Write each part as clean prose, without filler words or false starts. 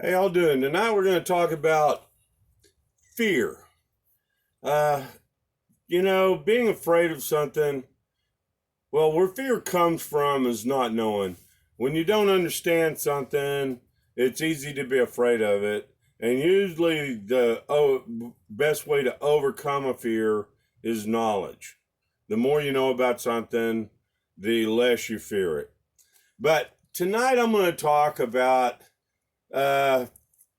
Hey, y'all doing? Tonight we're going to talk about fear. Uh, being afraid of something, well, where fear comes from is not knowing. When you don't understand something, it's easy to be afraid of it. And usually the best way to overcome a fear is knowledge. The more you know about something, the less you fear it. But tonight I'm going to talk about uh,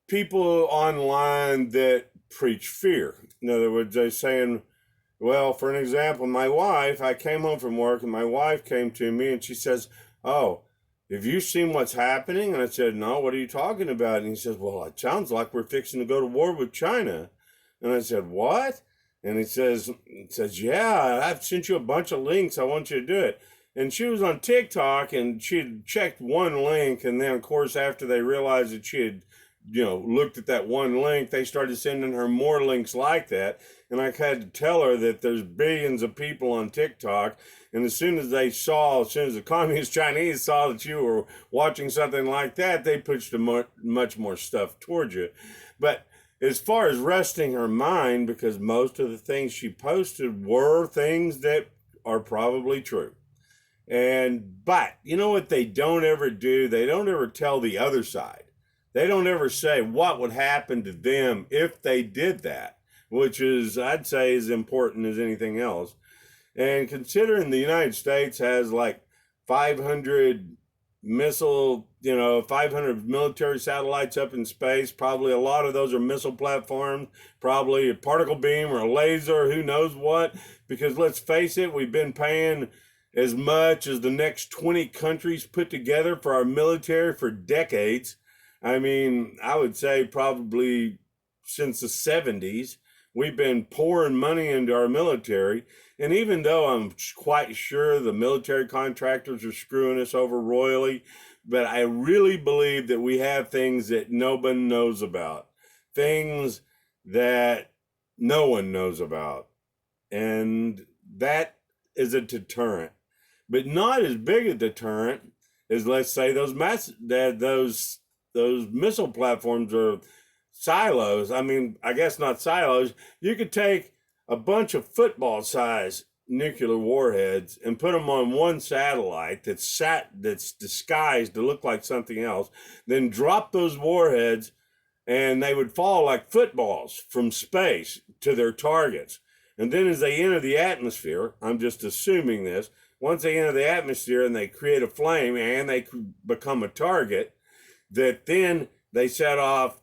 people online that preach fear. In other words, they're saying, well, for an example, I came home from work and my wife came to me and she says, "Oh, have you seen what's happening?" And I said, "No, what are you talking about?" And he says, "Well, it sounds like we're fixing to go to war with China." And I said, "What?" And he says, "Yeah, I've sent you a bunch of links. I want you to do it." And she was on TikTok and she had checked one link. And then, of course, after they realized that she had looked at that one link, they started sending her more links like that. And I had to tell her that there's billions of people on TikTok. And as soon as the communist Chinese saw that you were watching something like that, they pushed much more stuff towards you. But as far as resting her mind, because most of the things she posted were things that are probably true. But you know what they don't ever do? They don't ever tell the other side. They don't ever say what would happen to them if they did that, which is, I'd say, as important as anything else. And considering the United States has like 500 500 military satellites up in space, probably a lot of those are missile platforms, probably a particle beam or a laser, who knows what. Because let's face it, we've been paying as much as the next 20 countries put together for our military for decades. I mean, I would say probably since the 70s, we've been pouring money into our military. And even though I'm quite sure the military contractors are screwing us over royally, but I really believe that we have things that nobody knows about, things that no one knows about. And that is a deterrent, but not as big a deterrent as, let's say, those missile platforms are silos. I mean, I guess not silos. You could take a bunch of football size nuclear warheads and put them on one satellite that's disguised to look like something else, then drop those warheads and they would fall like footballs from space to their targets. And then as they enter the atmosphere, I'm just assuming this, once they enter the atmosphere and they create a flame and they become a target, that then they set off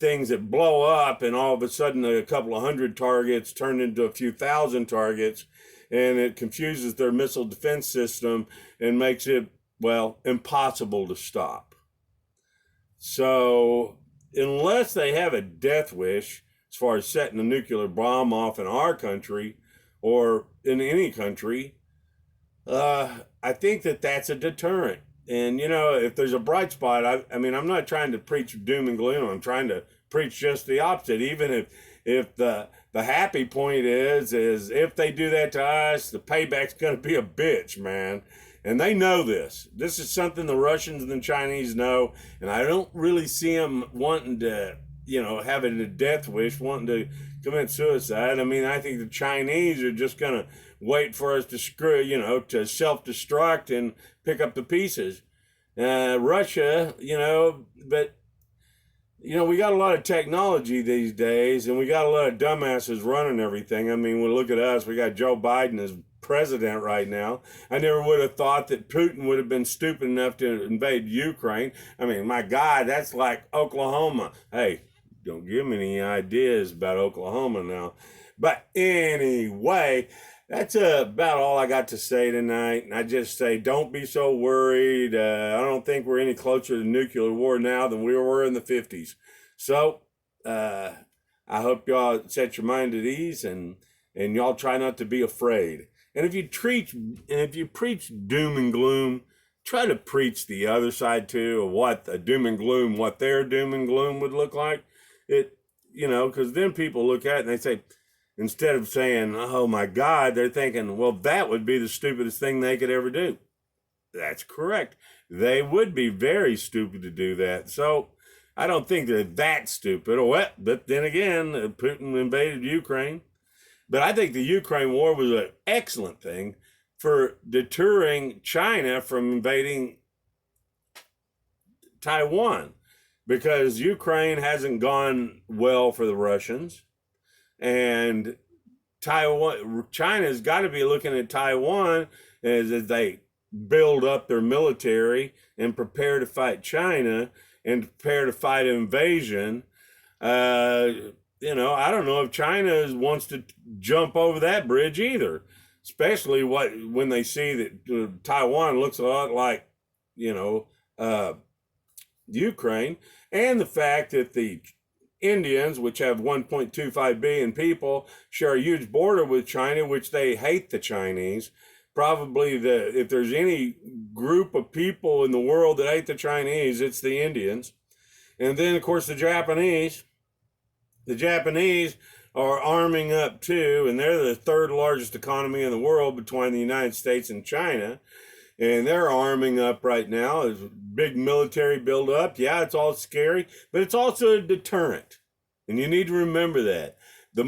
things that blow up, and all of a sudden a couple of hundred targets turn into a few thousand targets, and it confuses their missile defense system and makes it, well, impossible to stop. So unless they have a death wish as far as setting a nuclear bomb off in our country or in any country, I think that that's a deterrent. And if there's a bright spot, I mean, I'm not trying to preach doom and gloom. I'm trying to preach just the opposite. Even if the happy point is if they do that to us, the payback's going to be a bitch, man. And they know this. This is something the Russians and the Chinese know, and I don't really see them wanting to, having a death wish, wanting to commit suicide. I mean, I think the Chinese are just going to wait for us to to self-destruct and pick up the pieces. Russia, but we got a lot of technology these days, and we got a lot of dumbasses running everything. I mean, look at us. We got Joe Biden as president right now. I never would have thought that Putin would have been stupid enough to invade Ukraine. I mean, my God, that's like Oklahoma. Hey, don't give me any ideas about Oklahoma now. But anyway, that's about all I got to say tonight. And I just say, don't be so worried. I don't think we're any closer to nuclear war now than we were in the 50s. So I hope y'all set your mind at ease and y'all try not to be afraid. And if you preach doom and gloom, try to preach the other side too, of what the doom and gloom, what their doom and gloom would look like. Because then people look at it and they say, instead of saying, "Oh my God," they're thinking, well, that would be the stupidest thing they could ever do. That's correct. They would be very stupid to do that. So I don't think they're that stupid. Well, but then again, Putin invaded Ukraine. But I think the Ukraine war was an excellent thing for deterring China from invading Taiwan, because Ukraine hasn't gone well for the Russians, and China's got to be looking at Taiwan as they build up their military and prepare to fight China and prepare to fight invasion. I don't know if China wants to jump over that bridge either, especially when they see that Taiwan looks a lot like, Ukraine, and the fact that the Indians, which have 1.25 billion people, share a huge border with China, which they hate the Chinese. Probably if there's any group of people in the world that hate the Chinese, it's the Indians. And then, of course, the Japanese. The Japanese are arming up too, and they're the third largest economy in the world between the United States and China. And they're arming up right now. There's a big military buildup. Yeah, it's all scary, but it's also a deterrent. And you need to remember that. The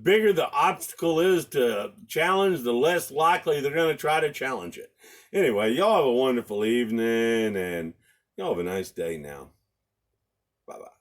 bigger the obstacle is to challenge, the less likely they're going to try to challenge it. Anyway, y'all have a wonderful evening, and y'all have a nice day now. Bye-bye.